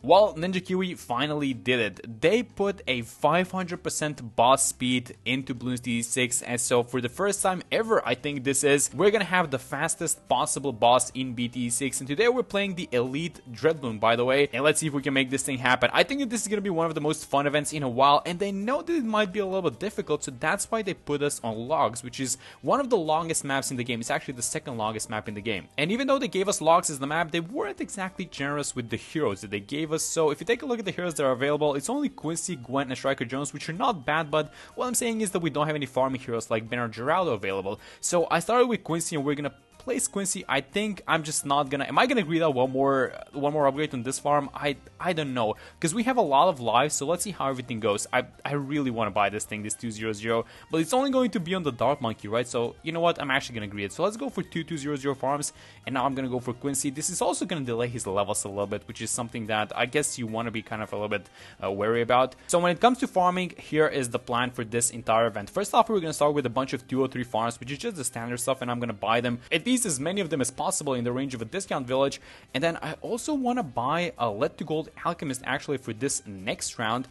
Well, Ninja Kiwi finally did it. They put a 500% boss speed into Bloons TD 6, and so for the first time ever, I think this is, we're gonna have the fastest possible boss in BTE 6, and today we're playing the Elite Dreadbloon, by the way, and let's see if we can make this thing happen. I think that this is gonna be one of the most fun events in a while, and they know that it might be a little bit difficult, so that's why they put us on logs, which is one of the longest maps in the game. It's actually the second longest map in the game. And even though they gave us logs as the map, they weren't exactly generous with the heroes that they gave us. So if you take a look at the heroes that are available, it's only Quincy, Gwen, and Striker Jones, which are not bad, but what I'm saying is that we don't have any farming heroes like Bernard Geraldo available. So I started with Quincy, and we're gonna place Quincy. I think I'm just not gonna, am I gonna greed out one more upgrade on this farm? I don't know, because we have a lot of lives, so let's see how everything goes. I really want to buy this thing, this 200, but it's only going to be on the Dark Monkey, right? So you know what, I'm actually gonna greed it. So let's go for 2200 farms, and now I'm gonna go for Quincy. This is also gonna delay his levels a little bit, which is something that I guess you want to be kind of a little bit wary about. So when it comes to farming, here is the plan for this entire event. First off, we're gonna start with a bunch of 203 farms, which is just the standard stuff, and I'm gonna buy them, at least as many of them as possible in the range of a discount village. And then I also want to buy a Lead to Gold Alchemist actually for this next round,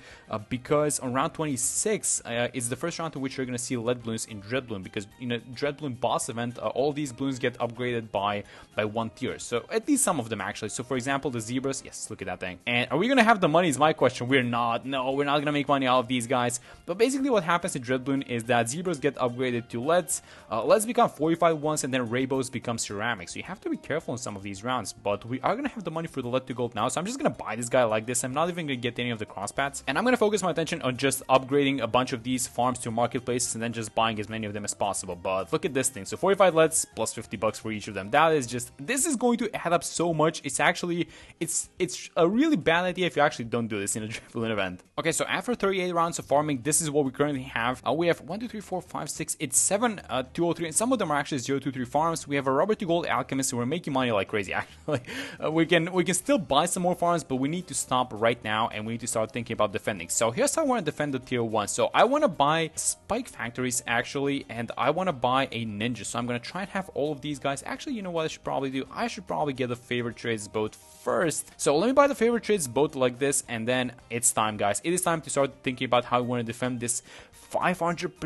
because on round 26 is the first round in which you're going to see Lead Bloons in Dreadbloon, because in a Dreadbloon boss event, all these bloons get upgraded by one tier, so at least some of them actually. So for example, the zebras, yes, look at that thing. And are we going to have the money is my question. We're not. No, we're not going to make money out of these guys. But basically what happens in Dreadbloon is that zebras get upgraded to leads, leads become fortified ones, and then rainbows become ceramic. So you have to be careful in some of these rounds, but we are going to have the money for the Lead to Gold now, so I'm just going to buy this guy like this. I'm not even going to get any of the cross paths, and I'm going to focus my attention on just upgrading a bunch of these farms to marketplaces and then just buying as many of them as possible. But look at this thing. So 45 leads plus 50 bucks for each of them. That is just, this is going to add up so much. It's actually, it's a really bad idea if you actually don't do this in a Dreadbloon event. Okay, so after 38 rounds of farming, this is what we currently have. We have 1, 2, 3, 4, 5, 6, it's 7 203, and some of them are actually 023 farms. We have a Rubber to Gold Alchemist, so we're making money like crazy actually. We can still buy some more farms, but we need to stop right now, and we need to start thinking about defending. So here's how I want to defend the tier 1. So I want to buy spike factories actually, and I want to buy a ninja. So I'm going to try and have all of these guys. Actually, you know what I should probably do? I should probably get the favorite trades boat first. So let me buy the favorite trades boat like this, and then it's time, guys. It is time to start thinking about how we want to defend this 500%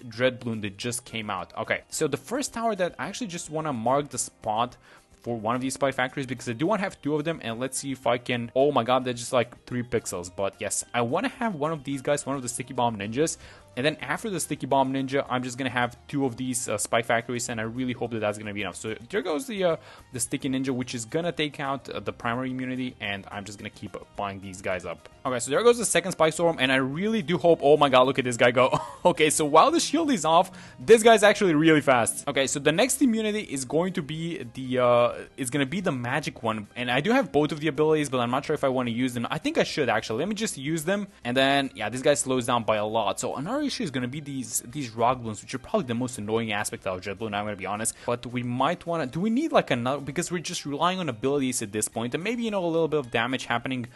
Dreadbloon that just came out. Okay, so the first tower that I actually just want to mark the spot for one of these spy factories, because I do want to have 2 of them, and let's see if I can. Oh my god, they're just like 3 pixels, but yes, I want to have one of these guys, one of the sticky bomb ninjas. And then after the Sticky Bomb Ninja, I'm just going to have 2 of these Spike Factories, and I really hope that that's going to be enough. So there goes the Sticky Ninja, which is going to take out the primary immunity, and I'm just going to keep buying these guys up. Okay, so there goes the second Spike Storm, and I really do hope, oh my god, look at this guy go. Okay, so while the shield is off, this guy's actually really fast. Okay, so the next immunity is going to be the magic one, and I do have both of the abilities, but I'm not sure if I want to use them. I think I should actually. Let me just use them, and then, yeah, this guy slows down by a lot. So another issue is going to be these rock bloons, which are probably the most annoying aspect of Dreadbloon, I'm going to be honest. But we might want to, do we need like another, because we're just relying on abilities at this point, and maybe, you know, a little bit of damage happening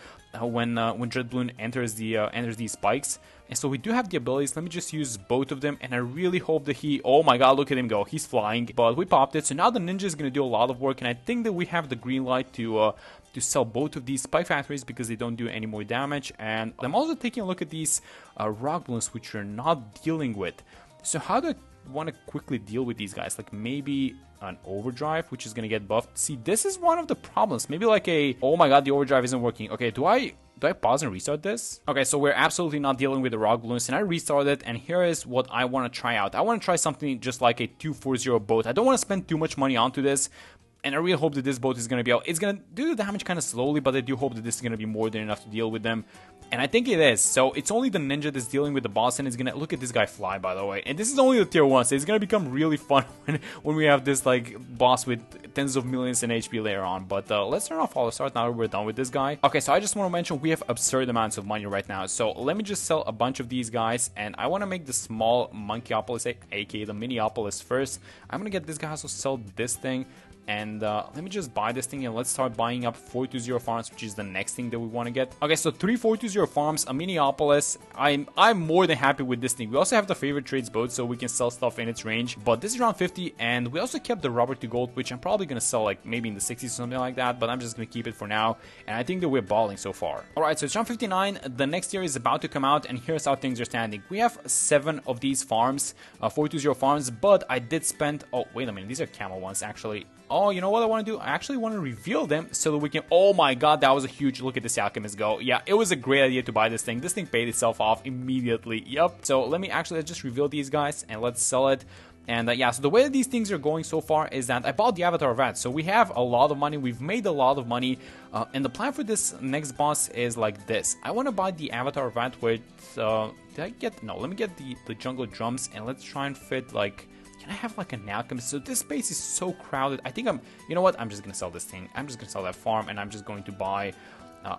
when Dreadbloon enters these spikes. And so we do have the abilities. Let me just use both of them, and I really hope that he, oh my god, look at him go, he's flying. But we popped it, so now the ninja is going to do a lot of work, and I think that we have the green light to sell both of these spike factories because they don't do any more damage. And I'm also taking a look at these rock balloons, which we're not dealing with. So how do I want to quickly deal with these guys? Like maybe an overdrive, which is going to get buffed. See, this is one of the problems. Maybe like a, oh my god, the overdrive isn't working. Okay, do I pause and restart this? Okay, so we're absolutely not dealing with the rock balloons, and I restarted, and here is what I want to try out. I want to try something just like a 240 boat. I don't want to spend too much money onto this, and I really hope that this boat is going to be out. It's going to do the damage kind of slowly, but I do hope that this is going to be more than enough to deal with them. And I think it is. So it's only the ninja that's dealing with the boss, and it's going to, look at this guy fly, by the way. And this is only the tier 1, so it's going to become really fun when we have this like boss with tens of millions in HP later on. But let's turn off auto start now that we're done with this guy. Okay, so I just want to mention we have absurd amounts of money right now. So let me just sell a bunch of these guys, and I want to make the small Monkeyopolis, aka the Minneapolis first. I'm going to get this guy, also sell this thing. And let me just buy this thing and let's start buying up 420 farms, which is the next thing that we want to get. Okay, so 3 420 farms, a Minneapolis. I'm more than happy with this thing. We also have the favorite trades boat, so we can sell stuff in its range. But this is around 50, and we also kept the rubber to gold, which I'm probably gonna sell like maybe in the 60s or something like that. But I'm just gonna keep it for now, and I think that we're balling so far. All right, so it's around 59. The next year is about to come out, and here's how things are standing. We have 7 of these farms, 420 farms, but I did spend. Oh, wait a minute, these are camel ones actually. Oh, you know what I want to do? I actually want to reveal them so that we can... Oh my god, that was a huge... Look at this alchemist go. Yeah, it was a great idea to buy this thing. This thing paid itself off immediately. Yep. So let me actually just reveal these guys and let's sell it. And yeah, so the way that these things are going so far is that I bought the Avatar Vat. So we have a lot of money. We've made a lot of money. And the plan for this next boss is like this. I want to buy the Avatar Vat with... did I get... No, let me get the jungle drums and let's try and fit like... Can I have like an alchemist? So this space is so crowded. I think you know what? I'm just going to sell this thing. I'm just going to sell that farm and I'm just going to buy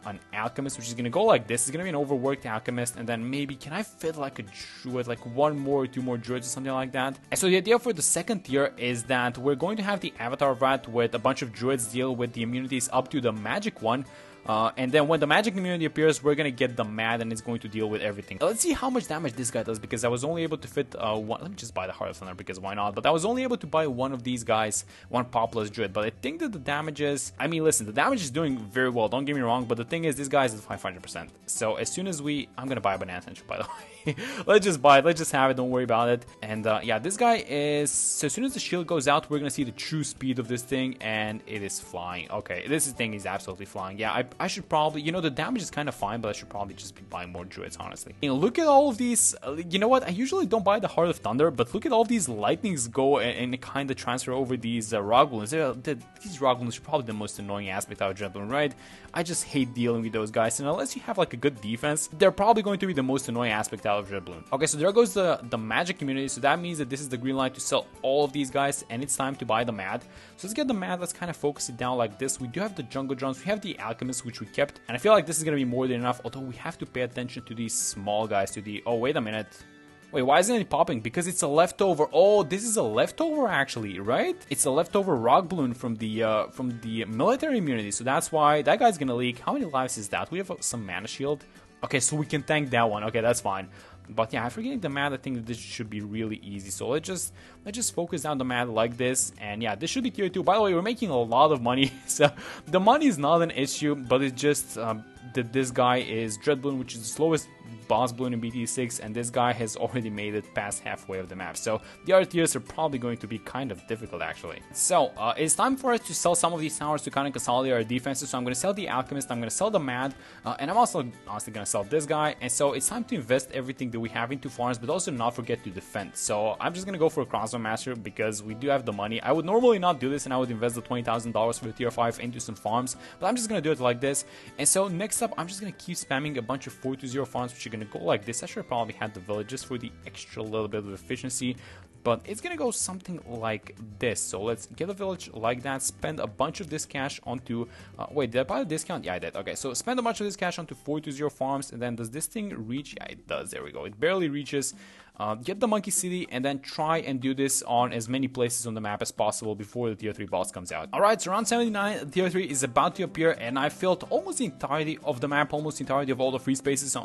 an alchemist, which is going to go like this. It's going to be an overworked alchemist. And then maybe, can I fit like a druid, like 1 more or 2 more druids or something like that? And so the idea for the second tier is that we're going to have the Avatar Vat with a bunch of druids deal with the immunities up to the magic one. And then when the magic immunity appears, we're gonna get the mad and it's going to deal with everything. Let's see how much damage this guy does, because I was only able to fit one. Let me just buy the Heart of Thunder, because why not? But I was only able to buy one of these guys, one Populous Druid. But I think that the damage is... I mean, listen, the damage is doing very well, don't get me wrong. But the thing is, this guy is at 500%. So as soon as I'm gonna buy a Banana Century, by the way. Let's just buy it, let's just have it, don't worry about it. And yeah, this guy is... So as soon as the shield goes out, we're gonna see the true speed of this thing, and it is flying. Okay, this thing is absolutely flying. Yeah, I should probably... You know, the damage is kind of fine, but I should probably just be buying more druids, honestly. And look at all of these... you know what, I usually don't buy the Heart of Thunder, but look at all these lightnings go and kind of transfer over these rock balloons. These rock balloons are probably the most annoying aspect out of Dread Bloon, right? I just hate dealing with those guys, and unless you have like a good defense, they're probably going to be the most annoying aspect out of Dread Bloon. Okay, so there goes the magic community, so that means that this is the green light to sell all of these guys, and it's time to buy the mad. So let's get the mad, let's kind of focus it down like this. We do have the jungle drums, we have the alchemist, which we kept, and I feel like this is going to be more than enough, although we have to pay attention to these small guys, to the... Oh, wait a minute. Wait, why isn't it popping? Because it's a leftover. Oh, this is a leftover actually, right? It's a leftover rock balloon from the military immunity. So that's why that guy's gonna leak. How many lives is that? We have some mana shield. Okay, so we can tank that one. Okay, that's fine. But yeah, I'm forgetting the mat. I think that this should be really easy. So let's just focus down the mat like this. And yeah, this should be tier 2. By the way, we're making a lot of money. So the money is not an issue, but it's just that this guy is Dread Bloon, which is the slowest boss balloon in BT6, and this guy has already made it past halfway of the map. So the other tiers are probably going to be kind of difficult actually. So it's time for us to sell some of these towers to kind of consolidate our defenses. So I'm going to sell the alchemist, I'm going to sell the mad, and I'm also honestly going to sell this guy. And so it's time to invest everything that we have into farms, but also not forget to defend. So I'm just going to go for a crossbow master because we do have the money. I would normally not do this, and I would invest the $20,000 for the tier 5 into some farms, but I'm just going to do it like this. And so next up, I'm just going to keep spamming a bunch of 420 farms, which are going to go like this. I should probably have the villages for the extra little bit of efficiency, but it's gonna go something like this. So let's get a village like that, spend a bunch of this cash onto wait, did I buy a discount? Yeah, I did. Okay, so spend a bunch of this cash onto 420 farms, and then does this thing reach? Yeah, it does. There we go. It barely reaches. Get the monkey city and then try and do this on as many places on the map as possible before the tier 3 boss comes out. Alright, so around 79, tier 3 is about to appear, and I filled almost the entirety of the map, almost the entirety of all the free spaces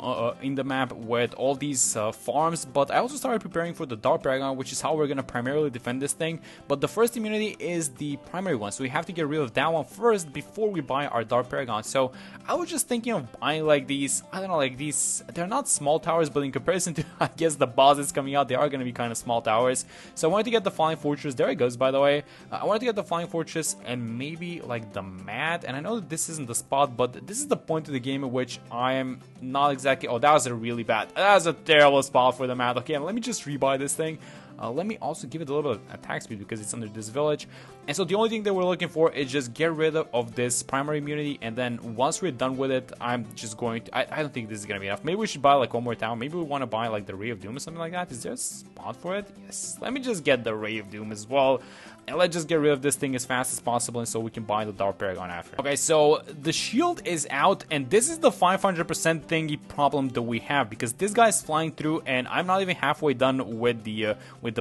in the map with all these farms. But I also started preparing for the Dark Paragon, which is how we're gonna primarily defend this thing. But the first immunity is the primary one, so we have to get rid of that one first before we buy our Dark Paragon. So I was just thinking of buying like these, I don't know, like these, they're not small towers, but in comparison to, I guess, the bosses coming out, they are going to be kind of small towers. So I wanted to get the Flying Fortress. There it goes, by the way. I wanted to get the Flying Fortress and maybe like the Mad. And I know that this isn't the spot, but this is the point of the game in which I am not exactly... Oh, that was a really bad... That was a terrible spot for the Mad. Okay, let me just rebuy this thing. Let me also give it a little bit of attack speed because it's under this village. And so the only thing that we're looking for is just get rid of this primary immunity. And then once we're done with it, I'm just going to... I don't think this is going to be enough. Maybe we should buy like one more town. Maybe we want to buy like the Ray of Doom or something like that. Is there a spot for it? Yes. Let me just get the Ray of Doom as well. And let's just get rid of this thing as fast as possible, and so we can buy the Dark Paragon after. Okay, so the shield is out, and this is the 500% thingy problem that we have, because this guy is flying through, and I'm not even halfway done with the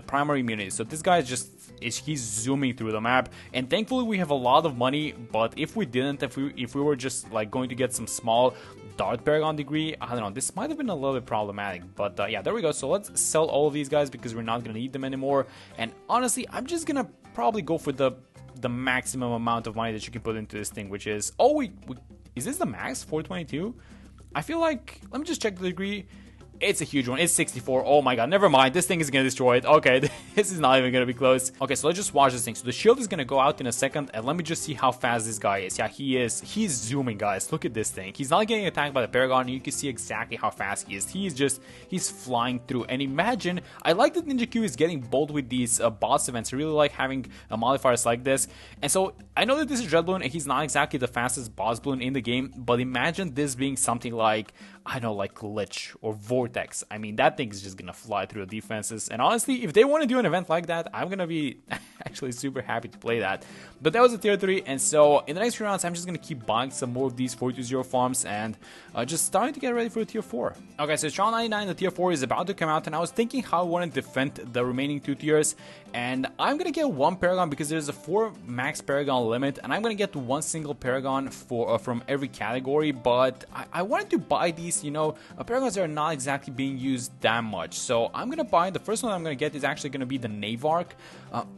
primary immunity. So this guy is just is he's zooming through the map. And thankfully we have a lot of money, but if we didn't, if we were just like going to get some small Dart Paragon degree, I don't know, this might have been a little bit problematic. But yeah, there we go. So let's sell all of these guys because we're not gonna need them anymore. And honestly, I'm just gonna probably go for the maximum amount of money that you can put into this thing, which is, oh, is this the max? 422? I feel like, let me just check the degree. It's a huge one. It's 64. Oh my god, never mind. This thing is gonna destroy it. Okay, this is not even gonna be close. Okay, so let's just watch this thing. So the shield is gonna go out in a second, and let me just see how fast this guy is. Yeah, he is. He's zooming, guys. Look at this thing. He's not getting attacked by the Paragon, and you can see exactly how fast he is. He's flying through. And imagine, I like that Ninja Q is getting bold with these boss events. I really like having modifiers like this. And so, I know that this is Red Bloon, and he's not exactly the fastest boss Bloon in the game, but imagine this being something like, I don't know, like Lich or Vortex. I mean, that thing is just gonna fly through the defenses. And honestly, if they want to do an event like that, I'm gonna be actually super happy to play that. But that was a tier 3, and so in the next few rounds, I'm just gonna keep buying some more of these 420 farms and just starting to get ready for tier 4. Okay, so Strong 99, the tier 4 is about to come out, and I was thinking how I want to defend the remaining 2 tiers. And I'm gonna get 1 Paragon because there's a 4 max Paragon limit, and I'm gonna get 1 single Paragon for from every category. But I wanted to buy these, you know, Paragons are not exactly being used that much. So I'm gonna buy, the first one I'm gonna get is actually gonna be the Navark,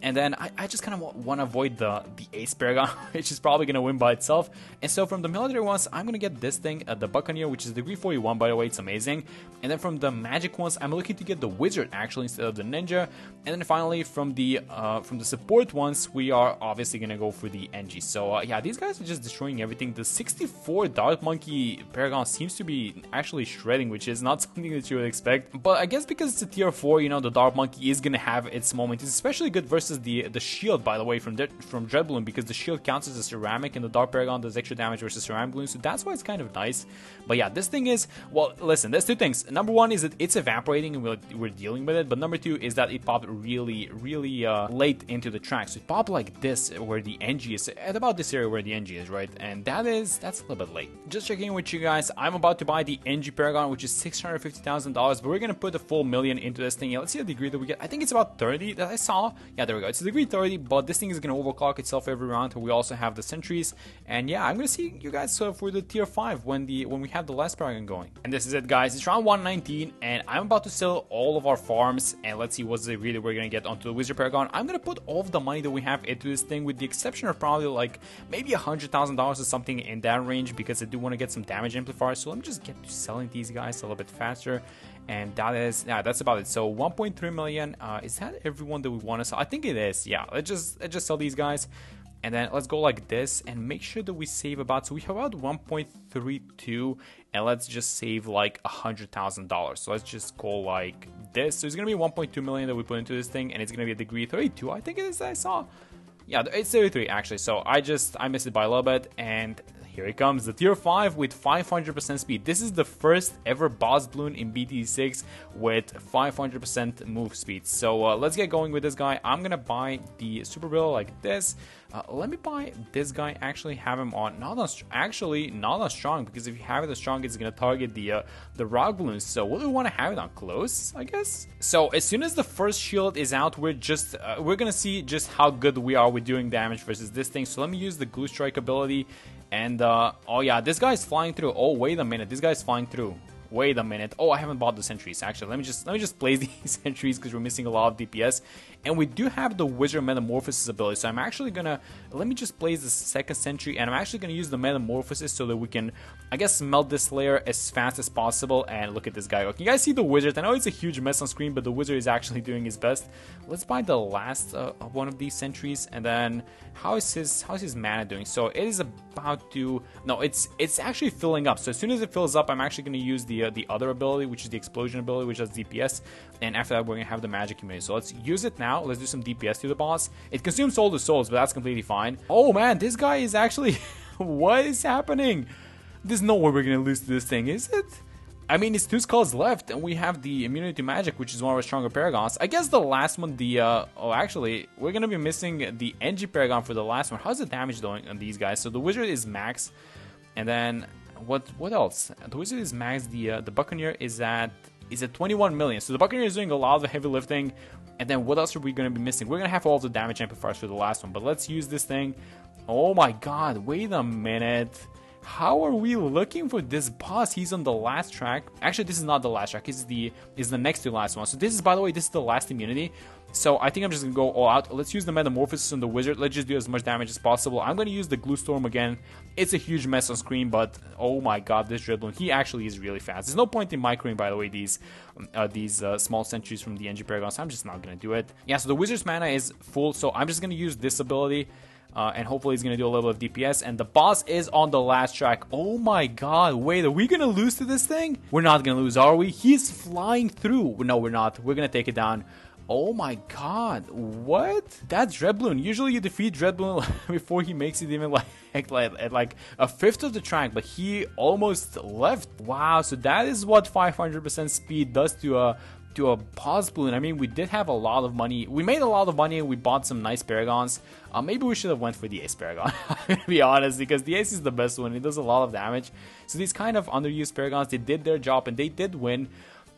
and then I just kind of want to avoid the Ace Paragon, which is probably gonna win by itself. And so from the military ones, I'm gonna get this thing, the Buccaneer, which is degree 41, by the way, it's amazing. And then from the magic ones, I'm looking to get the Wizard actually instead of the Ninja. And then finally from the support ones, we are obviously gonna go for the NG. So yeah, these guys are just destroying everything. The 64 Dark Monkey Paragon seems to be actually shredding, which is not something that you would expect. But I guess because it's a tier 4, you know, the Dark Monkey is gonna have its moment. It's especially good versus the shield, by the way, from Dread Bloon, because the shield counts as a ceramic and the Dark Paragon does extra damage versus ceramic balloon. So that's why it's kind of nice. But yeah, this thing is, well, listen, there's 2 things. Number 1 is that it's evaporating and we're dealing with it. But number 2 is that it popped really late into the track. So it popped like this where the NG is, at about this area where the NG is, right? And that's a little bit late. Just checking in with you guys, I'm about to buy the NG Paragon, which is $650,000, but we're gonna put a full million into this thing. Yeah, let's see the degree that we get. I think it's about 30 that I saw. Yeah, there we go. It's a degree 30, but this thing is gonna overclock itself every round. We also have the sentries, and yeah, I'm gonna see you guys for the tier 5 when we have the last Paragon going. And this is it, guys. It's round 119, and I'm about to sell all of our farms, and let's see what's the degree that we're gonna get onto the Wizard Paragon. I'm gonna put all of the money that we have into this thing, with the exception of probably like maybe $100,000 or something in that range, because I do want to get some damage amplifiers. So let me just get to selling these guys a little bit faster. And that's about it. So 1.3 million. Is that everyone that we want to sell? I think it is. Yeah, let's just sell these guys. And then let's go like this and make sure that we save about, so we have about 1.32, and let's just save like $100,000. So let's just go like this. So it's gonna be 1.2 million that we put into this thing, and it's gonna be a degree 32, I think it is. I saw. Yeah, it's 33 actually. So I missed it by a little bit, and here it comes, the tier 5 with 500% speed. This is the first ever boss Bloon in BT6 with 500% move speed. So let's get going with this guy. I'm gonna buy the super bill like this. Let me buy this guy, actually have him on, not on strong, because if you have it on strong, it's gonna target the rock balloons. So what do we want to have it on? Close, I guess. So as soon as the first shield is out, we're gonna see just how good we are with doing damage versus this thing. So let me use the glue strike ability. And oh yeah, this guy's flying through. Oh, wait a minute, this guy's flying through. Wait a minute. Oh, I haven't bought the sentries. Actually, let me just place these sentries because we're missing a lot of DPS. And we do have the Wizard Metamorphosis ability. So I'm actually gonna, let me just place the second sentry, and I'm actually gonna use the Metamorphosis so that we can, I guess, melt this layer as fast as possible. And look at this guy. Can you guys see the Wizard? I know it's a huge mess on screen, but the Wizard is actually doing his best. Let's buy the last one of these sentries, and then how's his mana doing? So it is about to, no, it's actually filling up. So as soon as it fills up, I'm actually gonna use the other ability, which is the explosion ability, which does DPS, and after that we're gonna have the magic immunity. So let's use it now. Let's do some DPS to the boss. It consumes all the souls, but that's completely fine. Oh man, this guy is actually what is happening? There's no way we're gonna lose to this thing, is it? I mean, it's 2 skulls left, and we have the immunity to magic, which is one of our stronger Paragons. I guess the last one, oh, actually, we're gonna be missing the NG Paragon for the last one. How's the damage doing on these guys? So the Wizard is max, and then what else? The Wizard is max. The Buccaneer is at 21 million. So the Buccaneer is doing a lot of the heavy lifting. And then what else are we going to be missing? We're going to have all the damage amplifiers for the last one, but let's use this thing. Oh my god, wait a minute. How are we looking for this boss? He's on the last track. Actually, this is not the last track. It's the next to last one. So this is, by the way, this is the last immunity. So I think I'm just going to go all out. Let's use the Metamorphosis on the Wizard. Let's just do as much damage as possible. I'm going to use the Glue Storm again. It's a huge mess on screen, but oh my god, this Dreadloon, he actually is really fast. There's no point in microing, by the way, these small sentries from the Engie Paragon, so I'm just not going to do it. Yeah, so the Wizard's mana is full, so I'm just going to use this ability. And hopefully he's going to do a little bit of DPS. And the boss is on the last track. Oh my god, wait, are we going to lose to this thing? We're not going to lose, are we? He's flying through. No, we're not. We're going to take it down. Oh my god, what? That's Dreadloon. Usually you defeat Dreadloon before he makes it even at like a fifth of the track, but he almost left. Wow, so that is what 500% speed does to a boss balloon. I mean, we did have a lot of money. We made a lot of money and we bought some nice Paragons. Maybe we should have went for the Ace Paragon, to be honest, because the Ace is the best one. It does a lot of damage. So these kind of underused Paragons, they did their job and they did win.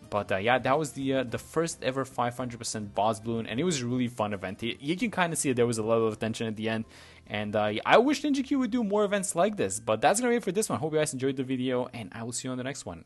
But yeah, that was the first ever 500% boss balloon, and it was a really fun event. You can kind of see that there was a level of tension at the end, and I wish Ninja Q would do more events like this. But that's gonna be it for this one. Hope you guys enjoyed the video, and I will see you on the next one.